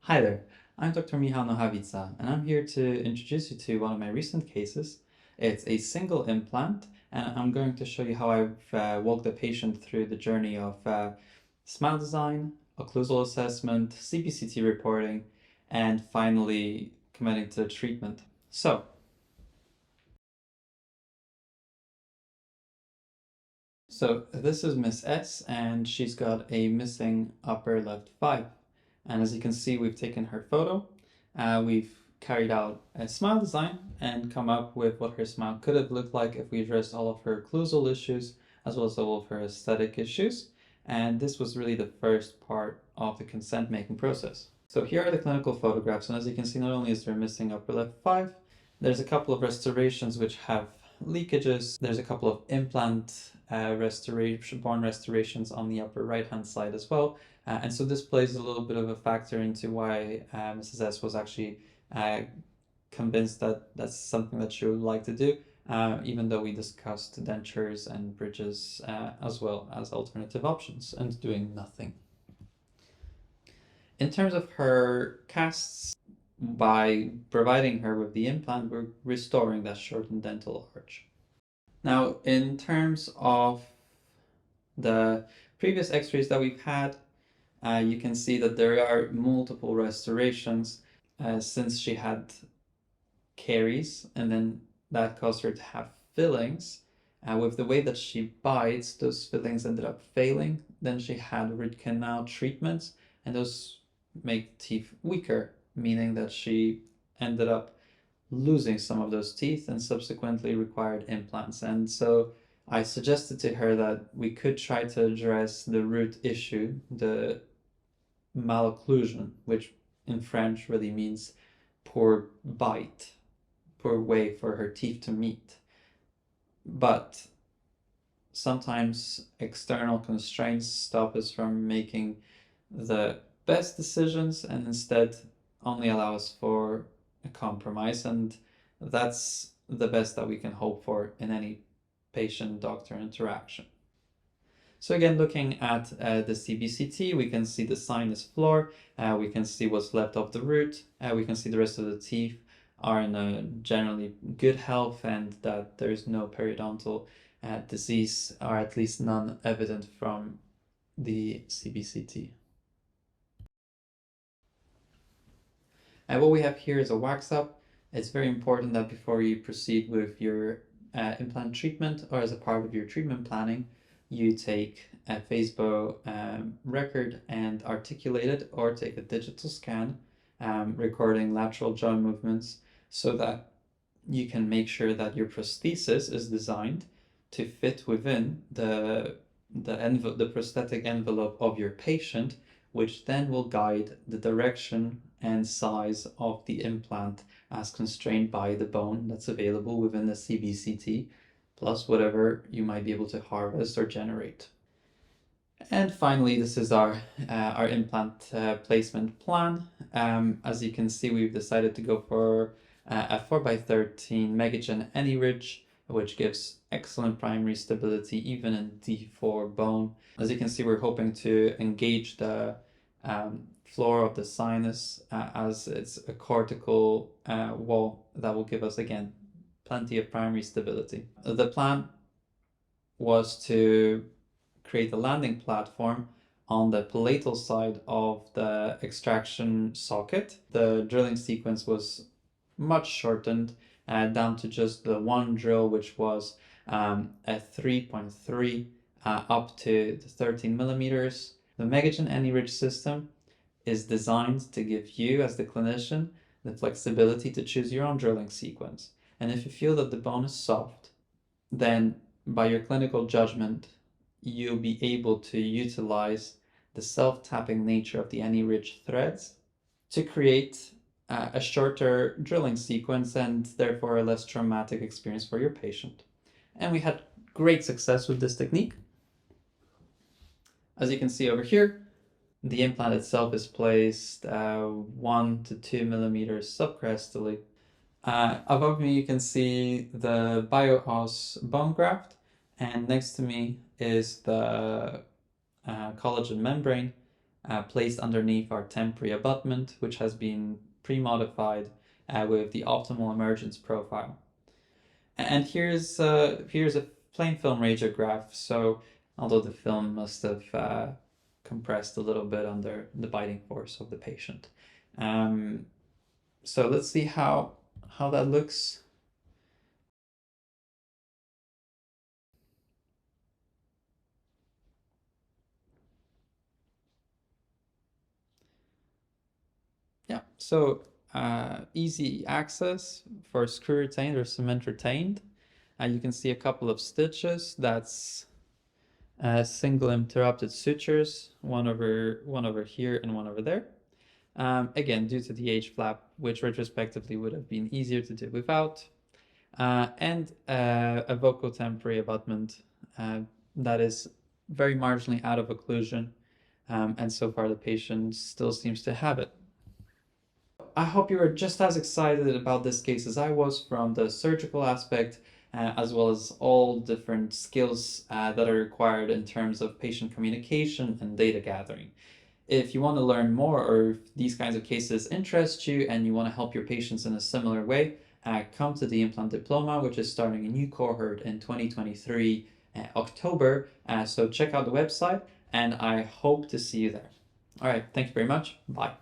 Hi there, I'm Dr. Michal Nohawica, and I'm here to introduce you to one of my recent cases. It's a single implant, and I'm going to show you how I've walked the patient through the journey of smile design, occlusal assessment, CBCT reporting, and finally committing to treatment. So this is Miss S, and she's got a missing upper left 5. And as you can see, we've taken her photo, we've carried out a smile design and come up with what her smile could have looked like if we addressed all of her occlusal issues as well as all of her aesthetic issues. And this was really the first part of the consent making process. So here are the clinical photographs, and as you can see, not only is there a missing upper left 5, there's a couple of restorations which have leakages. There's a couple of implant bone restorations on the upper right hand side as well. And so this plays a little bit of a factor into why Mrs. S was actually convinced that that's something that she would like to do, even though we discussed dentures and bridges as well as alternative options and doing nothing. In terms of her casts, by providing her with the implant, we're restoring that shortened dental arch. Now, in terms of the previous x-rays that we've had, you can see that there are multiple restorations since she had caries, and then that caused her to have fillings. With the way that she bites, those fillings ended up failing. Then she had root canal treatments, and those make teeth weaker, meaning that she ended up losing some of those teeth and subsequently required implants. And so I suggested to her that we could try to address the root issue, the malocclusion, which in French really means poor bite, poor way for her teeth to meet. But sometimes external constraints stop us from making the best decisions and instead only allow us for a compromise, and that's the best that we can hope for in any patient-doctor interaction. So again, looking at the CBCT, we can see the sinus floor, we can see what's left of the root, we can see the rest of the teeth are in a generally good health and that there's no periodontal disease, or at least none evident from the CBCT. And what we have here is a wax up. It's very important that before you proceed with your implant treatment or as a part of your treatment planning, you take a Phasebo record and articulate it, or take a digital scan recording lateral jaw movements so that you can make sure that your prosthesis is designed to fit within the prosthetic envelope of your patient, which then will guide the direction and size of the implant as constrained by the bone that's available within the CBCT, plus whatever you might be able to harvest or generate. And finally, this is our implant placement plan. As you can see, we've decided to go for a 4x13 Megagen AnyRidge, which gives excellent primary stability even in D4 bone. As you can see, we're hoping to engage the floor of the sinus as it's a cortical wall that will give us, again, plenty of primary stability. The plan was to create a landing platform on the palatal side of the extraction socket. The drilling sequence was much shortened down to just the one drill, which was a 3.3 up to 13 millimeters. The Megagen AnyRidge system is designed to give you, as the clinician, the flexibility to choose your own drilling sequence. And if you feel that the bone is soft, then by your clinical judgment, you'll be able to utilize the self-tapping nature of the AnyRidge threads to create a shorter drilling sequence and therefore a less traumatic experience for your patient. And we had great success with this technique. As you can see over here, the implant itself is placed 1 to 2 millimeters subcrestally. Above me, you can see the BioOss bone graft, and next to me is the collagen membrane, placed underneath our temporary abutment, which has been pre-modified with the optimal emergence profile. And here's a plain film radiograph. So although the film must have compressed a little bit under the biting force of the patient. So let's see how that looks. Yeah, so easy access for screw retained or cement retained. You can see a couple of stitches. That's single interrupted sutures, one over here and one over there. Again, due to the H flap, which retrospectively would have been easier to do without. And a vocal temporary abutment that is very marginally out of occlusion. And so far the patient still seems to have it. I hope you are just as excited about this case as I was from the surgical aspect, as well as all different skills that are required in terms of patient communication and data gathering. If you want to learn more, or if these kinds of cases interest you and you want to help your patients in a similar way, come to the Implant Diploma, which is starting a new cohort in 2023 October. So check out the website, and I hope to see you there. All right, thank you very much. Bye.